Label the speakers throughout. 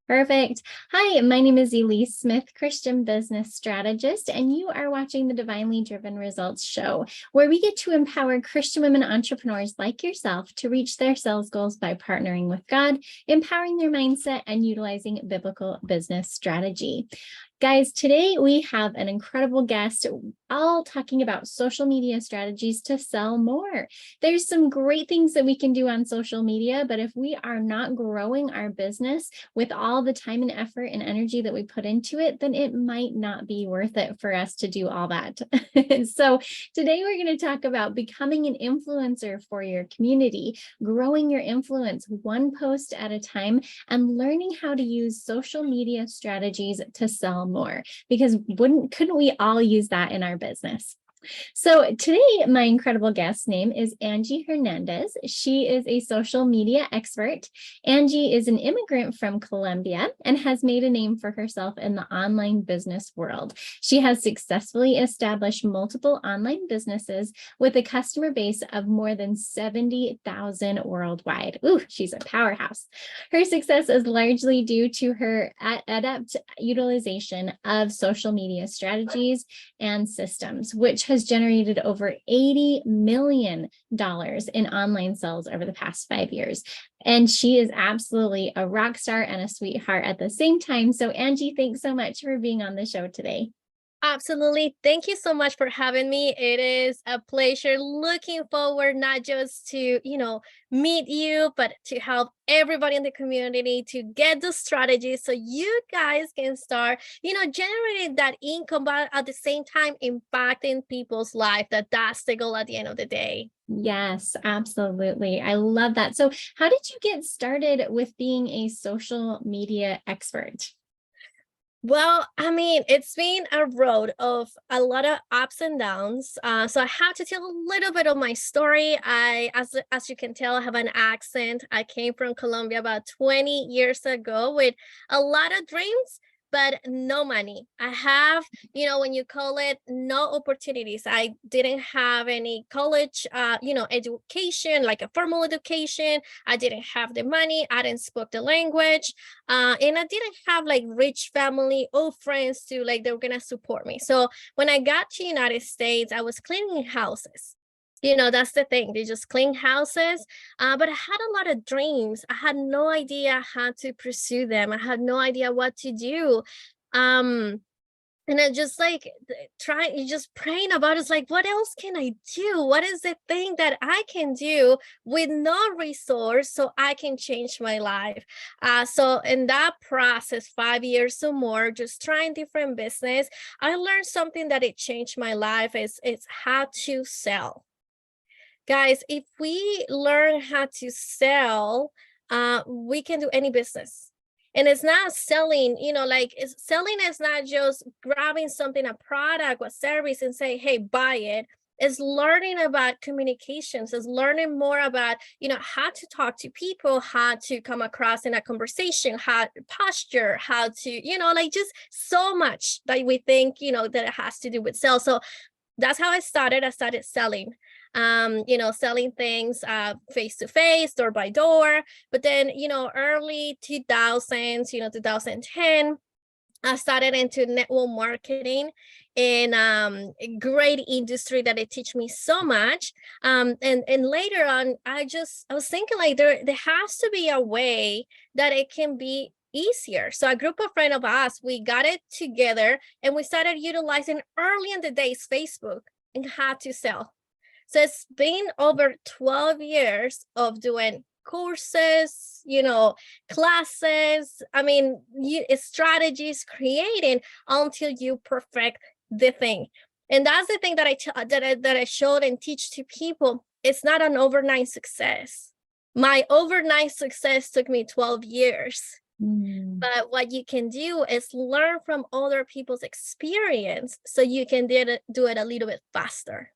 Speaker 1: Perfect. Hi, my name is Elise Smith, Christian business strategist, and you are watching the Divinely Driven Results Show, where we get to empower Christian women entrepreneurs like yourself to reach their sales goals by partnering with God, empowering their mindset, and utilizing biblical business strategy. Guys, today we have an incredible guest, all talking about social media strategies to sell more. There's some great things that we can do on social media, but if we are not growing our business with all the time and effort and energy that we put into it, then it might not be worth it for us to do all that. So today we're going to talk about becoming an influencer for your community, growing your influence one post at a time, and learning how to use social media strategies to sell more, because couldn't we all use that in our business? So today, my incredible guest's name is Angee Hernandez. She is a social media expert. Angee is an immigrant from Colombia and has made a name for herself in the online business world. She has successfully established multiple online businesses with a customer base of more than 70,000 worldwide. Ooh, she's a powerhouse. Her success is largely due to her adept utilization of social media strategies and systems, which has generated over $80 million in online sales over the past 5 years. And she is absolutely a rock star and a sweetheart at the same time. So Angee, thanks so much for being on the show today.
Speaker 2: Absolutely. Thank you so much for having me. It is a pleasure. Looking forward not just to, meet you, but to help everybody in the community to get the strategies so you guys can start, generating that income, but at the same time impacting people's life. That's the goal at the end of the day.
Speaker 1: Yes, absolutely. I love that. So how did you get started with being a social media expert?
Speaker 2: Well, it's been a road of a lot of ups and downs. So I have to tell a little bit of my story. As you can tell, I have an accent. I came from Colombia about 20 years ago with a lot of dreams, but no money. I have, when you call it, no opportunities. I didn't have any college, education, like a formal education. I didn't have the money. I didn't speak the language. And I didn't have like rich family or friends to like, they were going to support me. So when I got to United States, I was cleaning houses. That's the thing. They just clean houses. But I had a lot of dreams. I had no idea how to pursue them. I had no idea what to do. And I just like just praying about it. It's like, what else can I do? What is the thing that I can do with no resource so I can change my life? So in that process, 5 years or more, just trying different business, I learned something that it changed my life is how to sell. Guys, if we learn how to sell, we can do any business. And it's not selling, selling is not just grabbing something, a product or service and say, hey, buy it. It's learning about communications, it's learning more about, how to talk to people, how to come across in a conversation, how posture, how to, just so much that we think, that it has to do with sales. So that's how I started. I started selling, selling things face to face, door by door. But then, early 2000s, 2010, I started into network marketing in a great industry that it teach me so much. And later on, I was thinking like there has to be a way that it can be easier. So a group of friends of us, we got it together and we started utilizing early in the days Facebook and how to sell. So it's been over 12 years of doing courses, classes, strategies, creating until you perfect the thing. And that's the thing that I showed and teach to people. It's not an overnight success. My overnight success took me 12 years. But what you can do is learn from other people's experience so you can do it a little bit faster.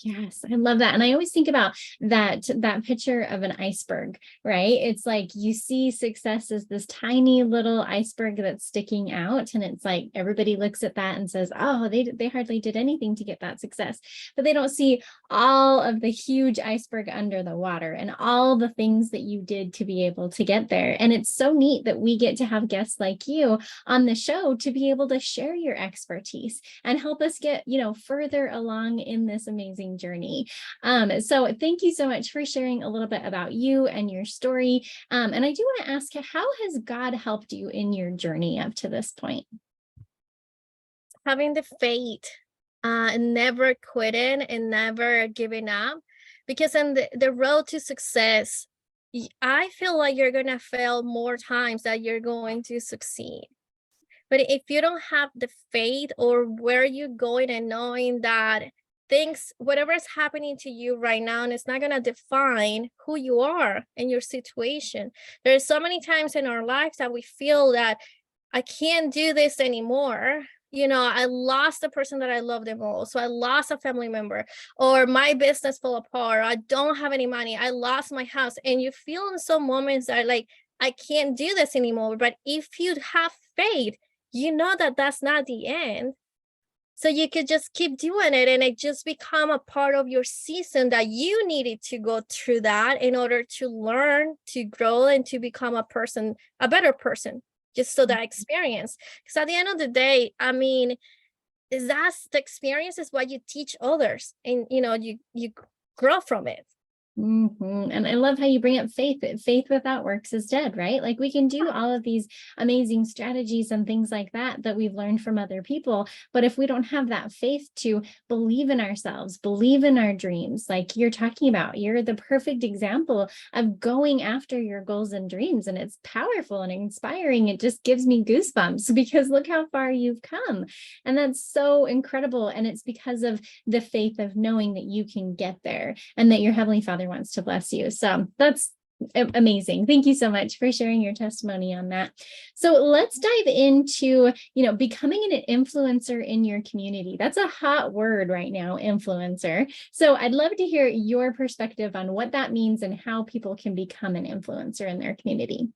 Speaker 1: Yes, I love that. And I always think about that picture of an iceberg, right? It's like you see success as this tiny little iceberg that's sticking out. And it's like everybody looks at that and says, oh, they hardly did anything to get that success. But they don't see all of the huge iceberg under the water and all the things that you did to be able to get there. And it's so neat that we get to have guests like you on the show to be able to share your expertise and help us get, further along in this amazing journey. So thank you so much for sharing a little bit about you and your story. And I do want to ask, how has God helped you in your journey up to this point?
Speaker 2: Having the faith, and never quitting and never giving up, because in the road to success, I feel like you're gonna fail more times than you're going to succeed. But if you don't have the faith or where you're going and knowing that things, whatever is happening to you right now, and it's not going to define who you are and your situation. There's so many times in our lives that we feel that I can't do this anymore. I lost the person that I love the most. So I lost a family member, or my business fell apart. I don't have any money. I lost my house. And you feel in some moments that like, I can't do this anymore. But if you have faith, you know that that's not the end. So you could just keep doing it, and it just become a part of your season that you needed to go through that in order to learn, to grow, and to become a better person, just so that experience. Because at the end of the day, I mean, that's the experience is what you teach others, and you grow from it.
Speaker 1: And I love how you bring up faith. Faith without works is dead, right? Like we can do all of these amazing strategies and things like that we've learned from other people. But if we don't have that faith to believe in ourselves, believe in our dreams, like you're talking about, you're the perfect example of going after your goals and dreams. And it's powerful and inspiring. It just gives me goosebumps because look how far you've come. And that's so incredible. And it's because of the faith of knowing that you can get there and that your Heavenly Father wants to bless you. So that's amazing. Thank you so much for sharing your testimony on that. So let's dive into, becoming an influencer in your community. That's a hot word right now, influencer. So I'd love to hear your perspective on what that means and how people can become an influencer in their community.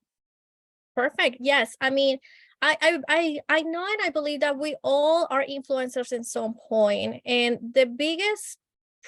Speaker 2: Perfect. Yes. I mean, I know and I believe that we all are influencers in some point. And the biggest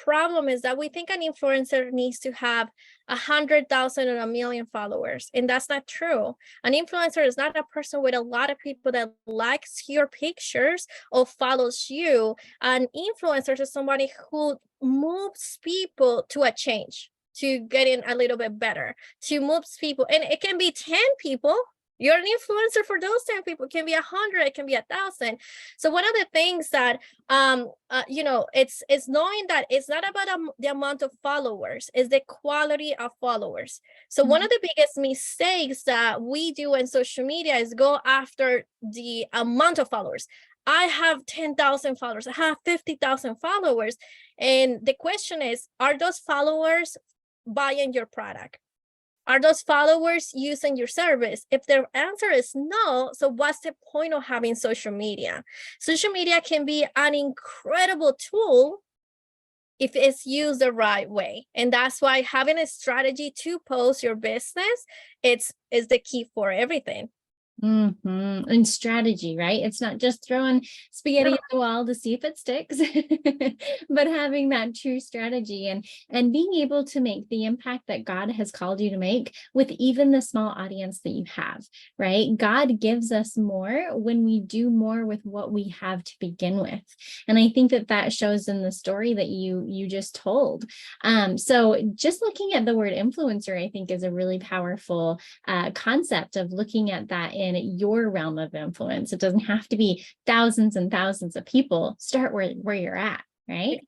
Speaker 2: problem is that we think an influencer needs to have 100,000 or 1,000,000 followers, and that's not true. An influencer is not a person with a lot of people that likes your pictures or follows you. An influencer is somebody who moves people to a change, to getting a little bit better, to moves people, and it can be 10 people. You're an influencer for those 10 people. It can be 100, it can be 1,000. So one of the things that it's knowing that it's not about the amount of followers, it's the quality of followers. So one of the biggest mistakes that we do in social media is go after the amount of followers. I have 10,000 followers, I have 50,000 followers. And the question is, are those followers buying your product? Are those followers using your service? If their answer is no, so what's the point of having social media? Social media can be an incredible tool if it's used the right way. And that's why having a strategy to post your business, is the key for everything.
Speaker 1: And strategy, right? It's not just throwing spaghetti at the wall to see if it sticks, but having that true strategy and being able to make the impact that God has called you to make with even the small audience that you have, right? God gives us more when we do more with what we have to begin with. And I think that shows in the story that you just told. So just looking at the word influencer, I think is a really powerful concept of looking at that in your realm of influence. It doesn't have to be thousands and thousands of people. Start where you're at, right?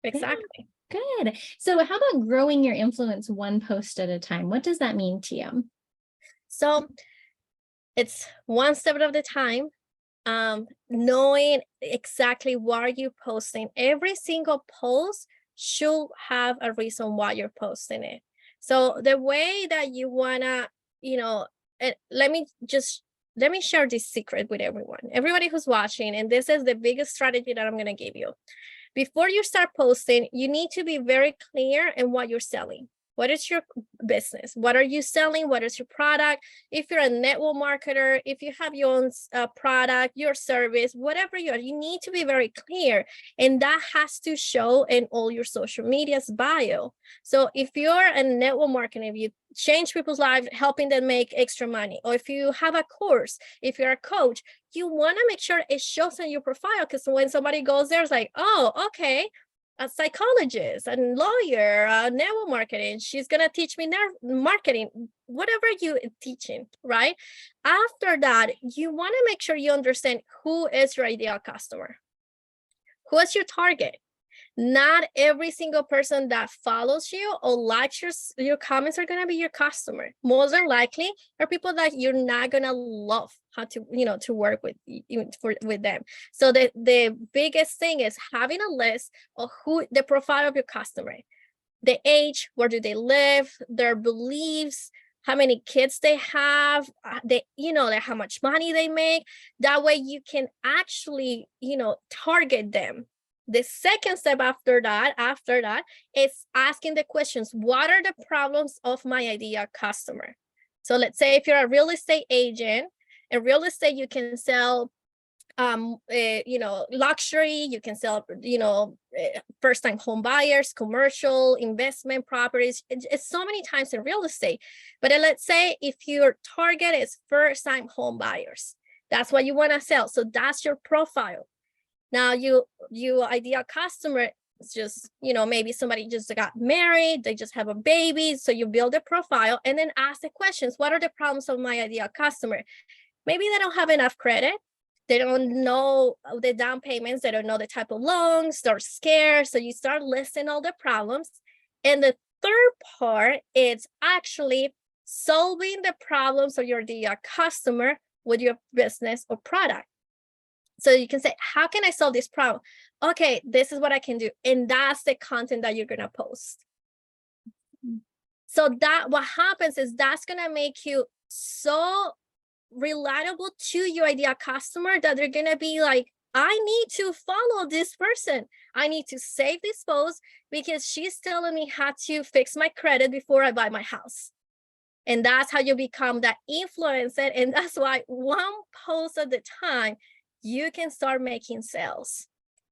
Speaker 2: Exactly.
Speaker 1: Good. So how about growing your influence one post at a time? What does that mean to you?
Speaker 2: So it's one step at a time. Knowing exactly why you're posting. Every single post should have a reason why you're posting it. So the way that you wanna, let me share this secret with everybody who's watching. And this is the biggest strategy that I'm gonna give you. Before you start posting, you need to be very clear in what you're selling. What is your business? What are you selling? What is your product? If you're a network marketer, if you have your own product, your service, whatever you are, you need to be very clear. And that has to show in all your social media's bio. So if you're a network marketer, if you change people's lives, helping them make extra money, or if you have a course, if you're a coach, you want to make sure it shows in your profile, because when somebody goes there, it's like, oh, okay, a psychologist, a lawyer, network marketing, she's gonna teach me marketing, whatever you teaching, right? After that, you want to make sure you understand who is your ideal customer, who is your target. Not every single person that follows you or likes your comments are going to be your customer. More than likely are people that you're not going to love how to, to work with them. So the biggest thing is having a list of who the profile of your customer, the age, where do they live, their beliefs, how many kids they have, how much money they make. That way you can actually, target them. The second step after that is asking the questions. What are the problems of my ideal customer? So let's say if you're a real estate agent, in real estate, you can sell luxury, you can sell, first-time home buyers, commercial, investment properties. It's so many times in real estate. But let's say if your target is first-time home buyers, that's what you want to sell. So that's your profile. Now you ideal customer is just, maybe somebody just got married, they just have a baby. So you build a profile and then ask the questions. What are the problems of my ideal customer? Maybe they don't have enough credit. They don't know the down payments. They don't know the type of loans. They're scared. So you start listing all the problems. And the third part is actually solving the problems of your ideal customer with your business or product. So you can say, how can I solve this problem? Okay, this is what I can do. And that's the content that you're going to post. So that what happens is that's going to make you so relatable to your ideal customer that they're going to be like, I need to follow this person. I need to save this post because she's telling me how to fix my credit before I buy my house. And that's how you become that influencer. And that's why one post at a time, you can start making sales.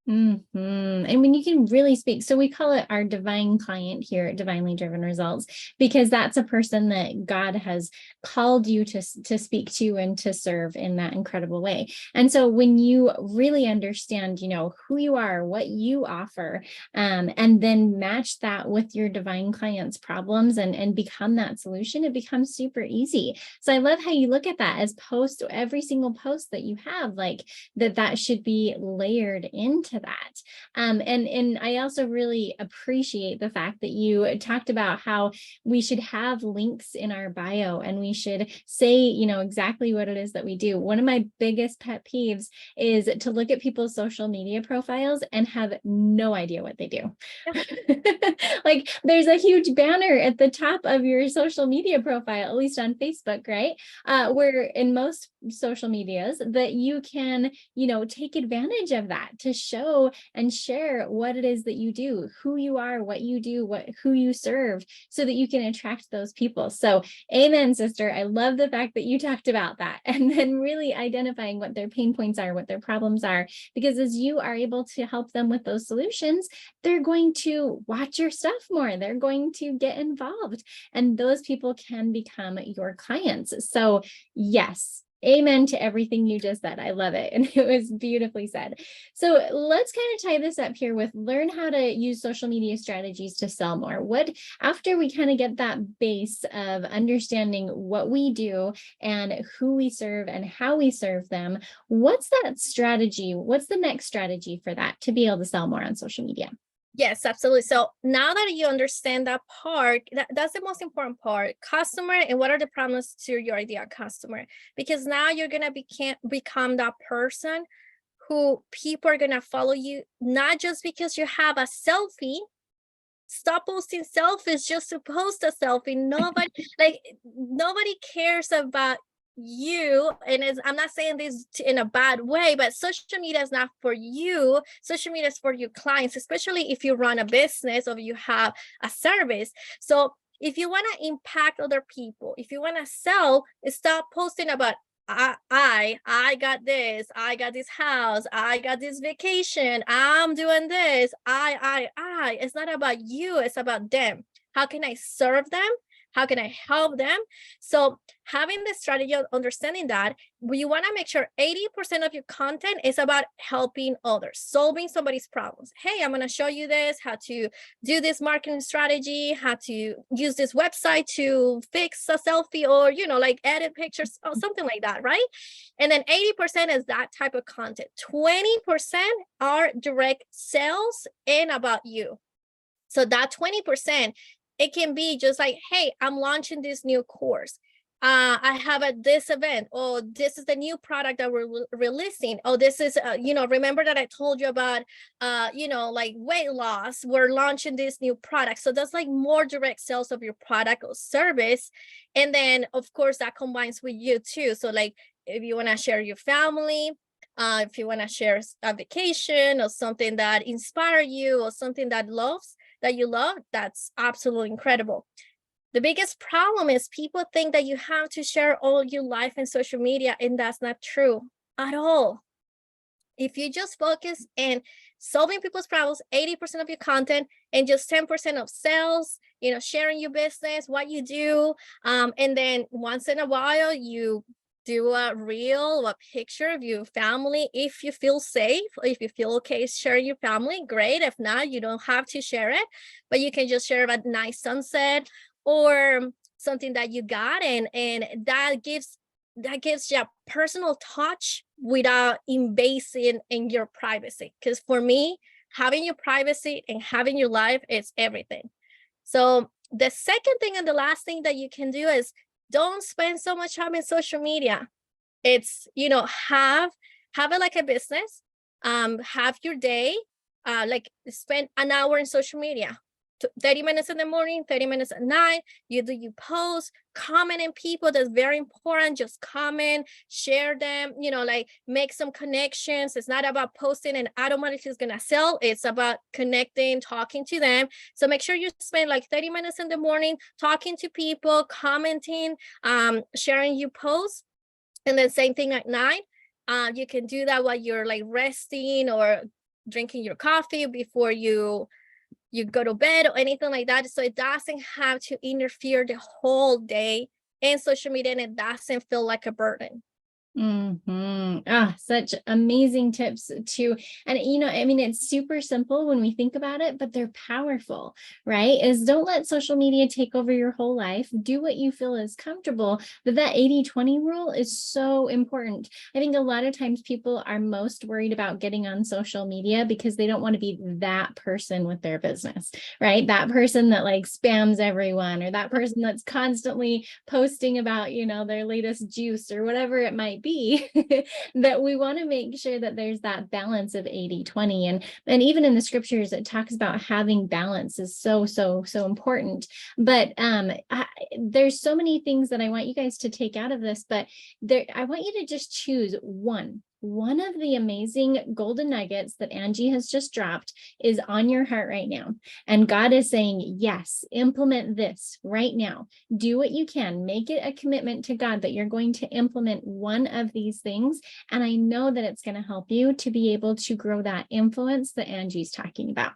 Speaker 1: And when you can really speak, so we call it our divine client here at Divinely Driven Results, because that's a person that God has called you to speak to and to serve in that incredible way. And so when you really understand, who you are, what you offer, and then match that with your divine client's problems and become that solution, it becomes super easy. So I love how you look at that as every single post that you have, like that should be layered into that. And I also really appreciate the fact that you talked about how we should have links in our bio and we should say, exactly what it is that we do. One of my biggest pet peeves is to look at people's social media profiles and have no idea what they do. Like there's a huge banner at the top of your social media profile, at least on Facebook, right? Where in most social medias that you can, take advantage of that to show and share what it is that you do, who you are, what you do, who you serve, so that you can attract those people. So amen, sister. I love the fact that you talked about that and then really identifying what their pain points are, what their problems are, because as you are able to help them with those solutions, they're going to watch your stuff more. They're going to get involved, and those people can become your clients. So yes, amen to everything you just said. I love it. And it was beautifully said. So let's kind of tie this up here with learn how to use social media strategies to sell more. After we kind of get that base of understanding what we do and who we serve and how we serve them, what's that strategy? What's the next strategy for that to be able to sell more on social media?
Speaker 2: Yes, absolutely. So now that you understand that part, that's the most important part, customer and what are the problems to your ideal customer, because now you're going to become that person who people are going to follow you, not just because you have a selfie. Stop posting selfies just to post a selfie. Nobody cares about you, and I'm not saying this in a bad way, but social media is not for you. Social media is for your clients, especially if you run a business or you have a service. So if you want to impact other people, if you want to sell, stop posting about I got this, I got this house, I got this vacation, I'm doing this, I. It's not about you, it's about them. How can I serve them? How can I help them? So having the strategy of understanding that, you want to make sure 80% of your content is about helping others, solving somebody's problems. Hey, I'm going to show you this, how to do this marketing strategy, how to use this website to fix a selfie, or, you know, like edit pictures or something like that, right? And then 80% is that type of content. 20% are direct sales and about you. So that 20%, it can be just like, hey, I'm launching this new course. I have this event, or this is the new product that we're releasing. Oh, this is, you know, remember that I told you about, you know, like weight loss. We're launching this new product. So that's like more direct sales of your product or service. And then, of course, that combines with you too. So like if you want to share your family, if you want to share a vacation or something that inspires you or something that you love, that's absolutely incredible. The biggest problem is people think that you have to share all your life in social media, and that's not true at all. If you just focus in solving people's problems, 80% of your content, and just 10% of sales, you know, sharing your business, what you do, and then once in a while you do a reel, a picture of your family. If you feel safe, if you feel okay sharing your family, great. If not, you don't have to share it, but you can just share a nice sunset or something that you got, and that gives you a personal touch without invading in your privacy. Because for me, having your privacy and having your life is everything. So the second thing and the last thing that you can do is don't spend so much time in social media. It's, you know, have it like a business. Have your day, like spend an hour in social media, 30 minutes in the morning, 30 minutes at night. You post, comment in people. That's very important. Just comment, share them, you know, like make some connections. It's not about posting and automatically it's gonna sell. It's about connecting, talking to them. So make sure you spend like 30 minutes in the morning talking to people, commenting, sharing your posts. And then same thing at night. You can do that while you're like resting or drinking your coffee before you go to bed or anything like that. So it doesn't have to interfere the whole day in social media, and it doesn't feel like a burden.
Speaker 1: Such amazing tips too. And you know, I mean, it's super simple when we think about it, but they're powerful, right? Is don't let social media take over your whole life. Do what you feel is comfortable. But that 80-20 rule is so important. I think a lot of times people are most worried about getting on social media because they don't want to be that person with their business, right? That person that like spams everyone, or that person that's constantly posting about, you know, their latest juice or whatever it might be. That we want to make sure that there's that balance of 80-20. And even in the scriptures, it talks about having balance is so important. But there's so many things that I want you guys to take out of this, but I want you to just choose one of the amazing golden nuggets that Angee has just dropped is on your heart right now. And God is saying, yes, implement this right now. Do what you can. Make it a commitment to God that you're going to implement one of these things. And I know that it's going to help you to be able to grow that influence that Angee's talking about.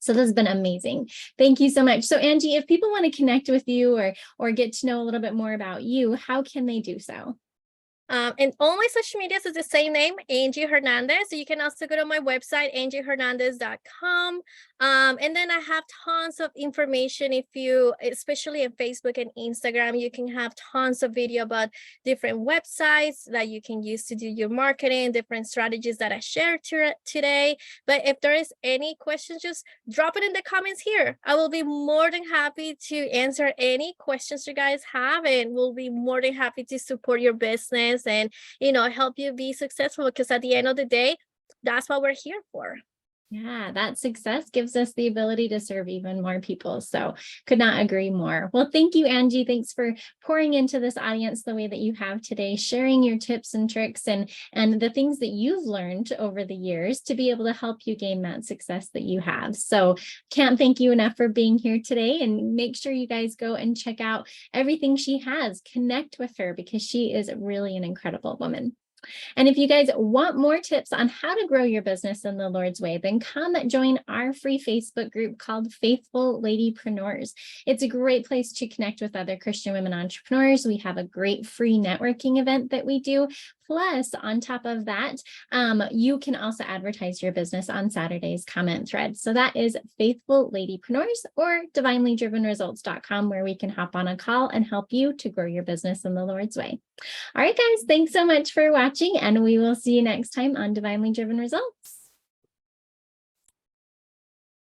Speaker 1: So this has been amazing. Thank you so much. So Angee, if people want to connect with you or get to know a little bit more about you, how can they do so?
Speaker 2: And all my social medias is the same name, Angee Hernandez. So you can also go to my website, angeehernandez.com. And then I have tons of information. If you, especially in Facebook and Instagram, you can have tons of video about different websites that you can use to do your marketing, different strategies that I shared today. But if there is any questions, just drop it in the comments here. I will be more than happy to answer any questions you guys have, and we'll be more than happy to support your business and, you know, help you be successful, because at the end of the day, that's what we're here for.
Speaker 1: Yeah, that success gives us the ability to serve even more people. So could not agree more. Well, thank you, Angee. Thanks for pouring into this audience the way that you have today, sharing your tips and tricks and the things that you've learned over the years to be able to help you gain that success that you have. So can't thank you enough for being here today, and make sure you guys go and check out everything she has. Connect with her because she is really an incredible woman. And if you guys want more tips on how to grow your business in the Lord's way, then come join our free Facebook group called Faithful Ladypreneurs. It's a great place to connect with other Christian women entrepreneurs. We have a great free networking event that we do. Plus, on top of that, you can also advertise your business on Saturday's comment thread. So that is Faithful Ladypreneurs or divinelydrivenresults.com, where we can hop on a call and help you to grow your business in the Lord's way. All right, guys, thanks so much for watching, and we will see you next time on Divinely Driven Results.